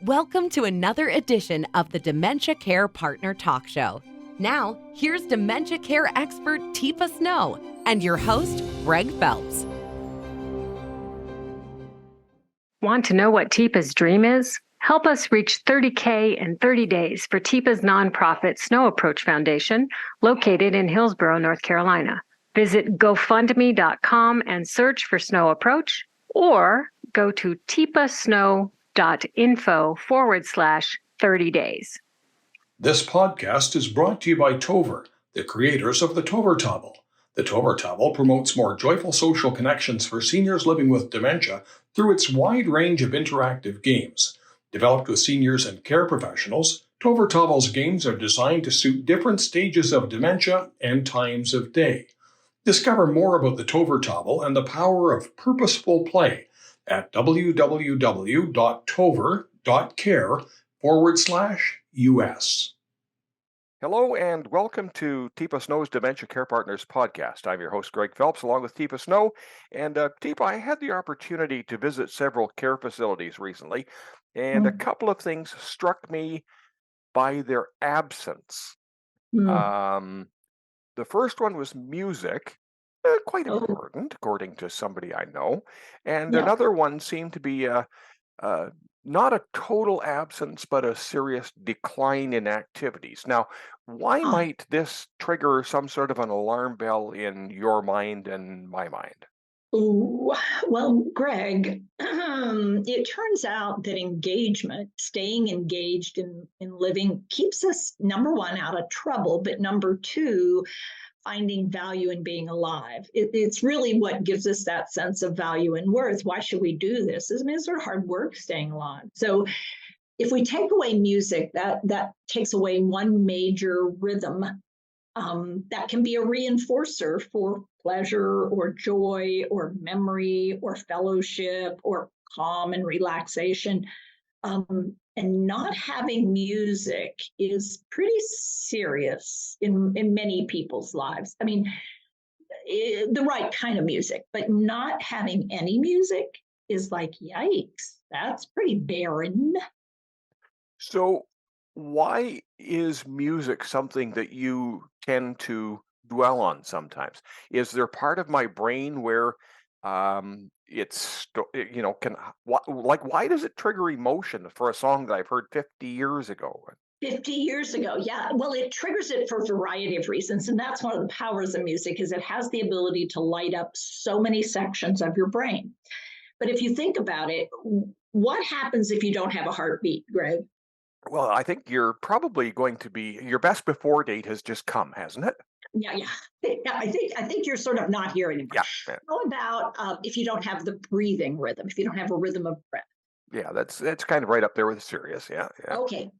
Welcome to another edition of the Dementia Care Partner Talk Show. Now, here's dementia care expert Teepa Snow and your host, Greg Phelps. Want to know what Teepa's dream is? Help us reach 30K in 30 days for Teepa's nonprofit Snow Approach Foundation, located in Hillsborough, North Carolina. Visit GoFundMe.com and search for Snow Approach, or go to teepasnow.info/30 days. This podcast is brought to you by Tover, the creators of the Tover Towel. The Tover Towel promotes more joyful social connections for seniors living with dementia through its wide range of interactive games. Developed with seniors and care professionals, Tover Towel's games are designed to suit different stages of dementia and times of day. Discover more about the Tover Towel and the power of purposeful play at www.tover.care/US. Hello and welcome to Teepa Snow's Dementia Care Partners podcast. I'm your host, Greg Phelps, along with Teepa Snow. And Teepa, I had the opportunity to visit several care facilities recently, and a couple of things struck me by their absence. The first one was music, quite important, according to somebody I know. And another one seemed to be not a total absence, but a serious decline in activities. Now, why might this trigger some sort of an alarm bell in your mind and my mind? Ooh, well, Greg, it turns out that engagement, staying engaged in living, keeps us, number one, out of trouble, but number two, finding value in being alive. It's really what gives us that sense of value and worth. Why should we do this? I mean, it's sort of hard work staying alive. So if we take away music, that takes away one major rhythm that can be a reinforcer for pleasure or joy or memory or fellowship or calm and relaxation. And not having music is pretty serious in many people's lives. I mean, the right kind of music, but not having any music is like, yikes, that's pretty barren. So why is music something that you tend to dwell on sometimes? Is there part of my brain where why does it trigger emotion for a song that I've heard 50 years ago? 50 years ago, yeah. Well, it triggers it for a variety of reasons. And that's one of the powers of music, is it has the ability to light up so many sections of your brain. But if you think about it, what happens if you don't have a heartbeat, Greg? Well, I think you're probably going to be, your best before date has just come, hasn't it? Yeah. I think you're sort of not here anymore. Yeah. How about if you don't have the breathing rhythm, if you don't have a rhythm of breath? Yeah, that's kind of right up there with serious. Yeah. Okay.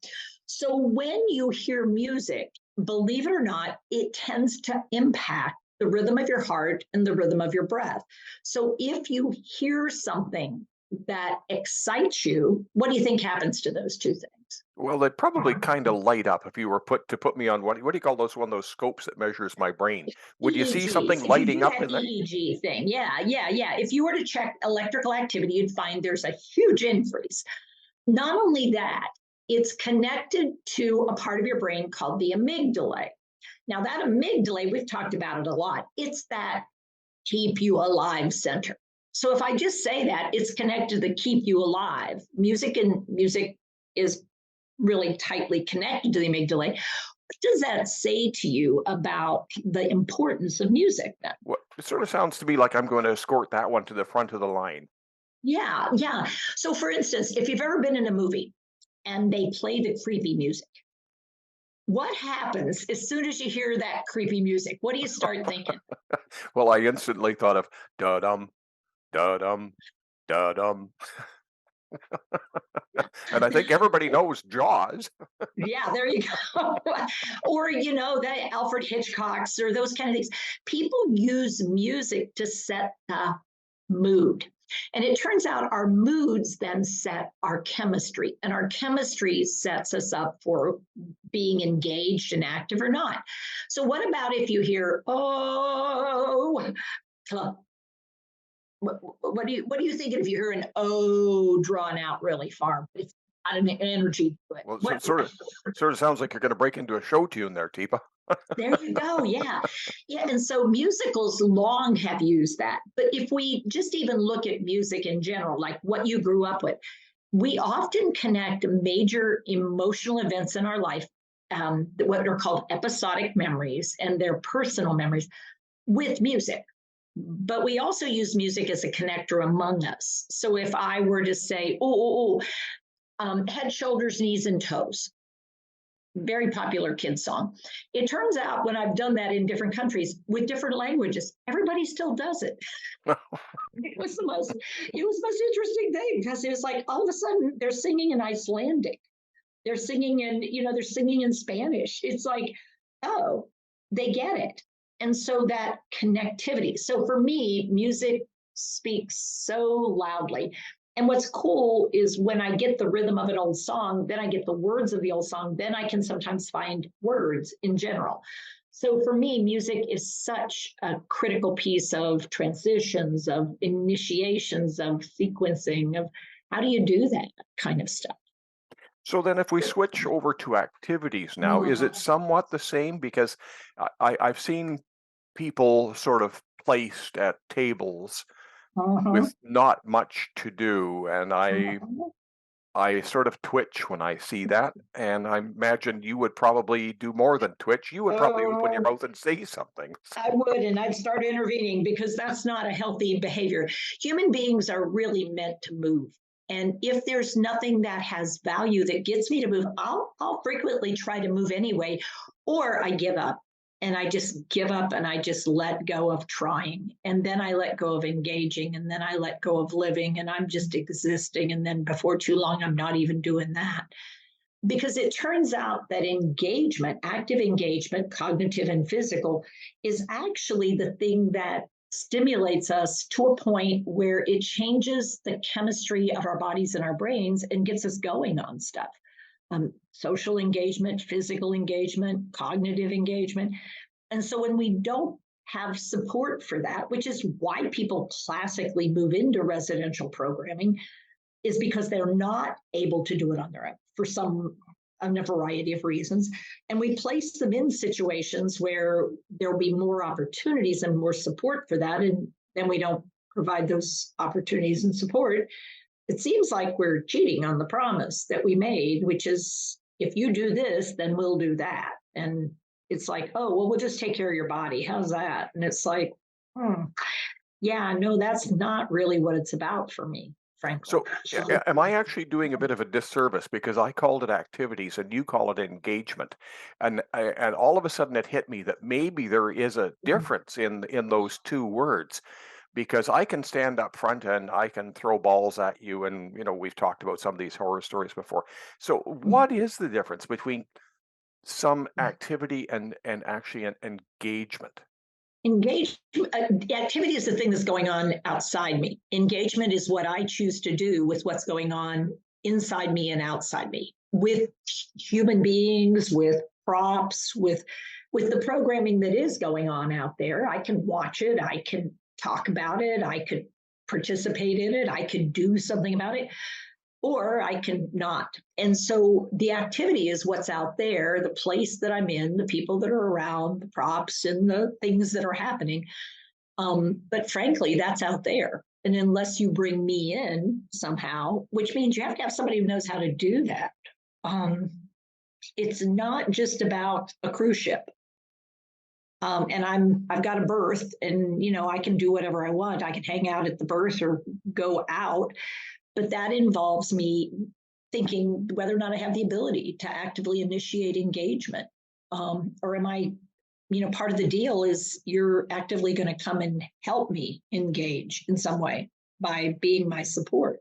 So when you hear music, believe it or not, it tends to impact the rhythm of your heart and the rhythm of your breath. So if you hear something that excites you, what do you think happens to those two things? Well, they'd probably kind of light up if you were put me on what do you call those, one of those scopes that measures my brain? Would you see EEGs. something If lighting you do up that in there? EEG thing, yeah. If you were to check electrical activity, you'd find there's a huge increase. Not only that, it's connected to a part of your brain called the amygdala. Now, that amygdala, we've talked about it a lot. It's that keep you alive center. So if I just say that, it's connected to keep you alive. Music is really tightly connected to the amygdala. What does that say to you about the importance of music then? Well, it sort of sounds to me like I'm going to escort that one to the front of the line. Yeah. So for instance, if you've ever been in a movie and they play the creepy music, what happens as soon as you hear that creepy music? What do you start thinking? Well, I instantly thought of da-dum, da-dum, da-dum. And I think everybody knows Jaws. Yeah, there you go. Or, the Alfred Hitchcocks or those kind of things. People use music to set the mood. And it turns out our moods then set our chemistry, and our chemistry sets us up for being engaged and active or not. So what about if you hear, oh, what do you think if you hear an O drawn out really far? It's an energy to it. Well, so it What sort of sounds like you're going to break into a show tune there, Teepa. There you go. Yeah. Yeah. And so musicals long have used that. But if we just even look at music in general, like what you grew up with, we often connect major emotional events in our life, what are called episodic memories, and they're personal memories with music. But we also use music as a connector among us. So if I were to say, head, shoulders, knees, and toes, very popular kids song. It turns out when I've done that in different countries with different languages, everybody still does it. It was the most interesting thing because it was like all of a sudden they're singing in Icelandic. They're singing they're singing in Spanish. It's like, oh, they get it. And so that connectivity. So for me, music speaks so loudly. And what's cool is when I get the rhythm of an old song, then I get the words of the old song, then I can sometimes find words in general. So for me, music is such a critical piece of transitions, of initiations, of sequencing, of how do you do that kind of stuff. So then if we switch over to activities now, is it somewhat the same? Because I've seen people sort of placed at tables with not much to do, and I sort of twitch when I see that, and I imagine you would probably do more than twitch. You would probably open your mouth and say something. I would, and I'd start intervening because that's not a healthy behavior. Human beings are really meant to move. And if there's nothing that has value that gets me to move, I'll frequently try to move anyway, or I give up. And I just give up and I just let go of trying. And then I let go of engaging. And then I let go of living. And I'm just existing. And then before too long, I'm not even doing that. Because it turns out that engagement, active engagement, cognitive and physical, is actually the thing that stimulates us to a point where it changes the chemistry of our bodies and our brains and gets us going on stuff. Social engagement, physical engagement, cognitive engagement. And so when we don't have support for that, which is why people classically move into residential programming, is because they're not able to do it on their own for a variety of reasons. And we place them in situations where there'll be more opportunities and more support for that. And then we don't provide those opportunities and support. It seems like we're cheating on the promise that we made, which is if you do this, then we'll do that. And it's like, oh, well, we'll just take care of your body. How's that? And it's like, yeah, no, that's not really what it's about for me, frankly. So am I actually doing a bit of a disservice because I called it activities and you call it engagement, and all of a sudden it hit me that maybe there is a difference in those two words, because I can stand up front and I can throw balls at you, and we've talked about some of these horror stories before. So what is the difference between some activity and actually an engagement? Activity is the thing that's going on outside me. Engagement is what I choose to do with what's going on inside me and outside me, with human beings, with props, with the programming that is going on out there. I can watch it, I can talk about it, I could participate in it, I could do something about it, or I can not. And so the activity is what's out there, the place that I'm in, the people that are around, the props and the things that are happening. But frankly, that's out there. And unless you bring me in somehow, which means you have to have somebody who knows how to do that. It's not just about a cruise ship. And I've got a berth and, I can do whatever I want. I can hang out at the berth or go out. But that involves me thinking whether or not I have the ability to actively initiate engagement. Or am I, part of the deal is you're actively going to come and help me engage in some way by being my support.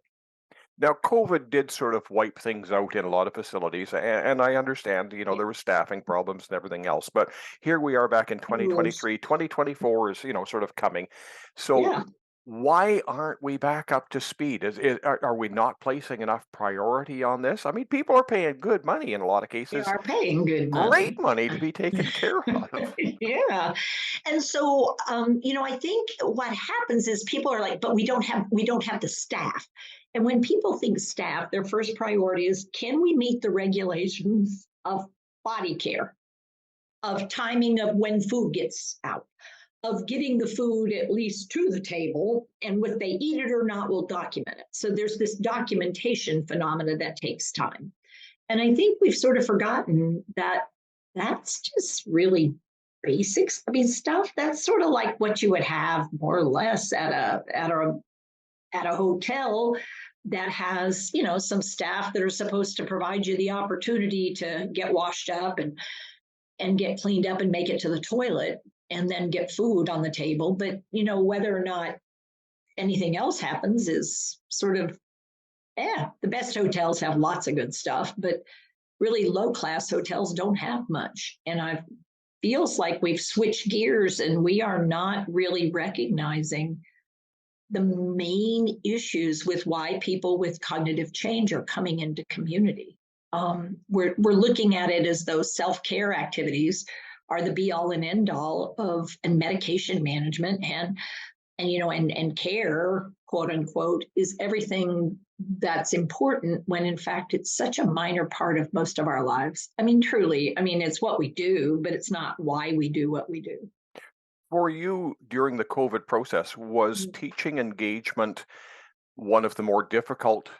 Now, COVID did sort of wipe things out in a lot of facilities, and I understand, there were staffing problems and everything else. But here we are back in 2023. 2024 is, sort of coming. So Yeah. why aren't we back up to speed? Are we not placing enough priority on this? I mean, people are paying good money in a lot of They cases, are paying good money. great money to be taken care of. Yeah. And so, I think what happens is people are like, but we don't have the staff. And when people think staff, their first priority is, can we meet the regulations of body care, of timing of when food gets out, of getting the food at least to the table, and whether they eat it or not, we'll document it. So there's this documentation phenomena that takes time. And I think we've sort of forgotten that that's just really basics. I mean, stuff that's sort of like what you would have more or less at a hotel that has, some staff that are supposed to provide you the opportunity to get washed up and get cleaned up and make it to the toilet and then get food on the table. But, whether or not anything else happens is sort of, the best hotels have lots of good stuff, but really low class hotels don't have much. And I feels like we've switched gears and we are not really recognizing the main issues with why people with cognitive change are coming into community. We're looking at it as though self-care activities are the be all and end all of and medication management and care, quote unquote, is everything that's important when in fact it's such a minor part of most of our lives. I mean, truly, it's what we do, but it's not why we do what we do. For you, during the COVID process, was teaching engagement one of the more difficult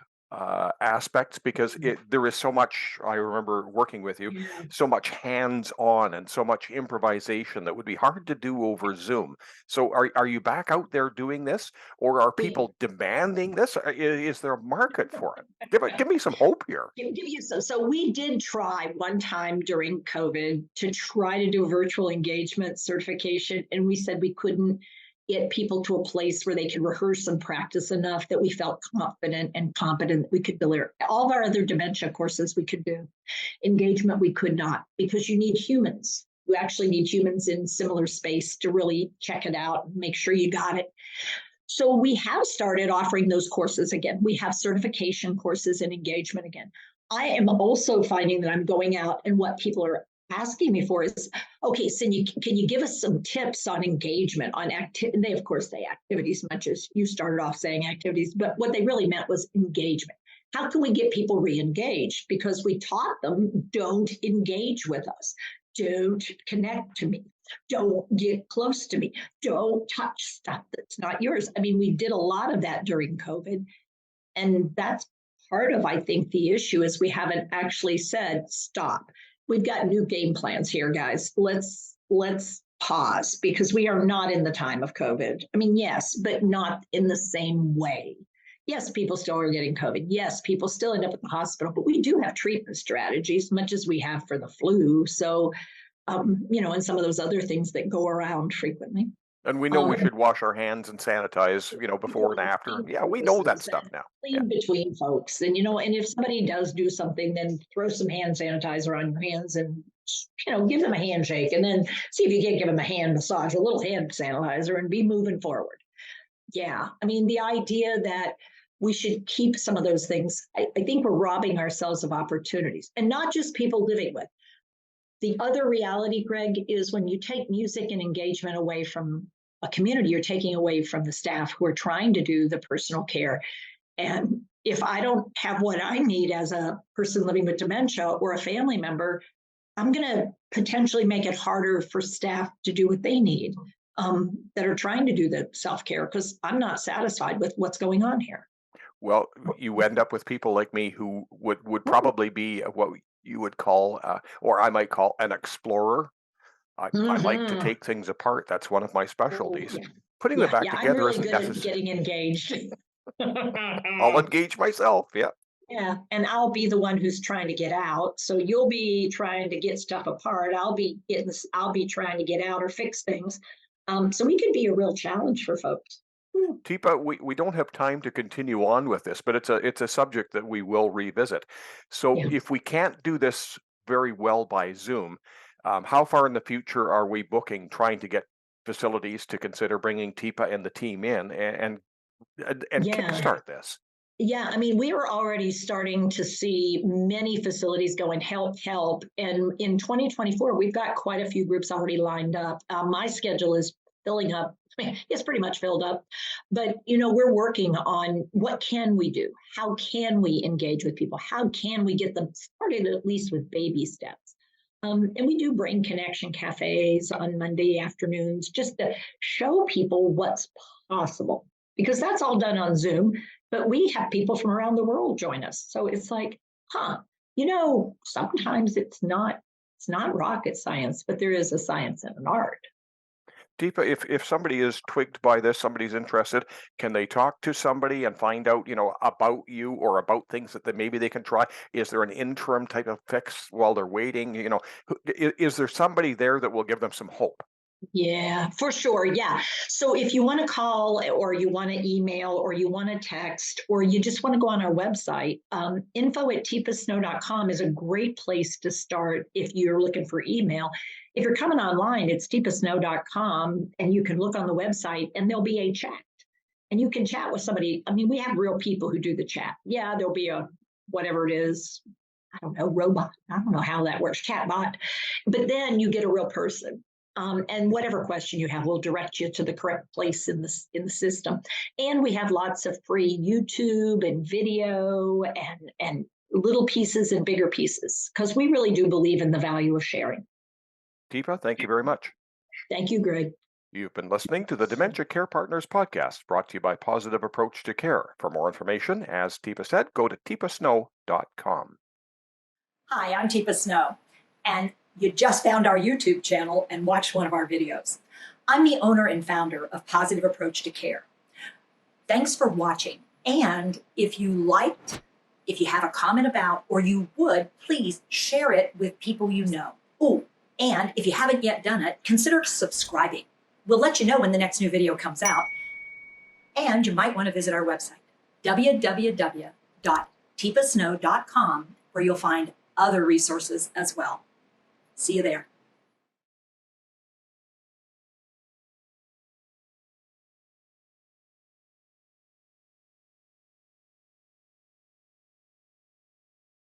aspects? Because there is so much, I remember working with you, so much hands-on and so much improvisation that would be hard to do over Zoom. So are you back out there doing this, or are people demanding this? Is there a market for it? Give me some hope here. Give you some. So we did try one time during COVID to try to do a virtual engagement certification, and we said we couldn't get people to a place where they could rehearse and practice enough that we felt confident and competent that we could deliver. All of our other dementia courses we could do. Engagement we could not, because you need humans. You actually need humans in similar space to really check it out and make sure you got it. So we have started offering those courses again. We have certification courses in engagement again. I am also finding that I'm going out and what people are asking me for is, okay, so can you give us some tips on engagement, on activity? Of course, they activities, much as you started off saying activities, but what they really meant was engagement. How can we get people re-engaged? Because we taught them, don't engage with us. Don't connect to me. Don't get close to me. Don't touch stuff that's not yours. We did a lot of that during COVID. And that's part of, I think, the issue is we haven't actually said, stop. We've got new game plans here, guys. Let's pause, because we are not in the time of COVID. Yes, but not in the same way. Yes, people still are getting COVID. Yes, people still end up at the hospital, but we do have treatment strategies, much as we have for the flu. So, and some of those other things that go around frequently. And we know we should wash our hands and sanitize, before and after. Yeah, we know that stuff now. Clean between folks. And, and if somebody does do something, then throw some hand sanitizer on your hands and, give them a handshake, and then see if you can't give them a hand massage, a little hand sanitizer, and be moving forward. Yeah. The idea that we should keep some of those things, I think we're robbing ourselves of opportunities, and not just people living with. The other reality, Greg, is when you take music and engagement away from a community, you're taking away from the staff who are trying to do the personal care. And if I don't have what I need as a person living with dementia or a family member, I'm going to potentially make it harder for staff to do what they need, that are trying to do the self-care, because I'm not satisfied with what's going on here. Well, you end up with people like me who would probably be what you would call, or I might call, an explorer. I like to take things apart. That's one of my specialties. Putting them back together I'm really isn't good necessary. at getting engaged. I'll engage myself. Yeah. Yeah, and I'll be the one who's trying to get out. So you'll be trying to get stuff apart. I'll be trying to get out or fix things. So we could be a real challenge for folks. Teepa, we don't have time to continue on with this, but it's a subject that we will revisit. So if we can't do this very well by Zoom, how far in the future are we trying to get facilities to consider bringing Teepa and the team in and kickstart this? Yeah, we were already starting to see many facilities going help. And in 2024, we've got quite a few groups already lined up. My schedule is filling up it's pretty much filled up. But, we're working on what can we do? How can we engage with people? How can we get them started at least with baby steps? And we do brain connection cafes on Monday afternoons just to show people what's possible, because that's all done on Zoom. But we have people from around the world join us. So it's like, sometimes it's not rocket science, but there is a science and an art. Teepa, if somebody is twigged by this, somebody's interested, can they talk to somebody and find out, about you or about things that maybe they can try? Is there an interim type of fix while they're waiting? Is there somebody there that will give them some hope? Yeah, for sure. Yeah. So if you want to call or you want to email or you want to text or you just want to go on our website, info@teepasnow.com is a great place to start if you're looking for email. If you're coming online, it's teepasnow.com and you can look on the website and there'll be a chat and you can chat with somebody. I mean, we have real people who do the chat. Yeah, there'll be a whatever it is. I don't know, robot. I don't know how that works, chatbot. But then you get a real person. And whatever question you have will direct you to the correct place in the system. And we have lots of free YouTube and video and little pieces and bigger pieces, because we really do believe in the value of sharing. Teepa, thank you very much. Thank you, Greg. You've been listening to the Dementia Care Partners podcast, brought to you by Positive Approach to Care. For more information, as Teepa said, go to teepasnow.com. Hi, I'm Teepa Snow, and you just found our YouTube channel and watched one of our videos. I'm the owner and founder of Positive Approach to Care. Thanks for watching. And if you have a comment about, or you would, please share it with people you know. Oh, and if you haven't yet done it, consider subscribing. We'll let you know when the next new video comes out. And you might want to visit our website, www.teepasnow.com, where you'll find other resources as well. See you there.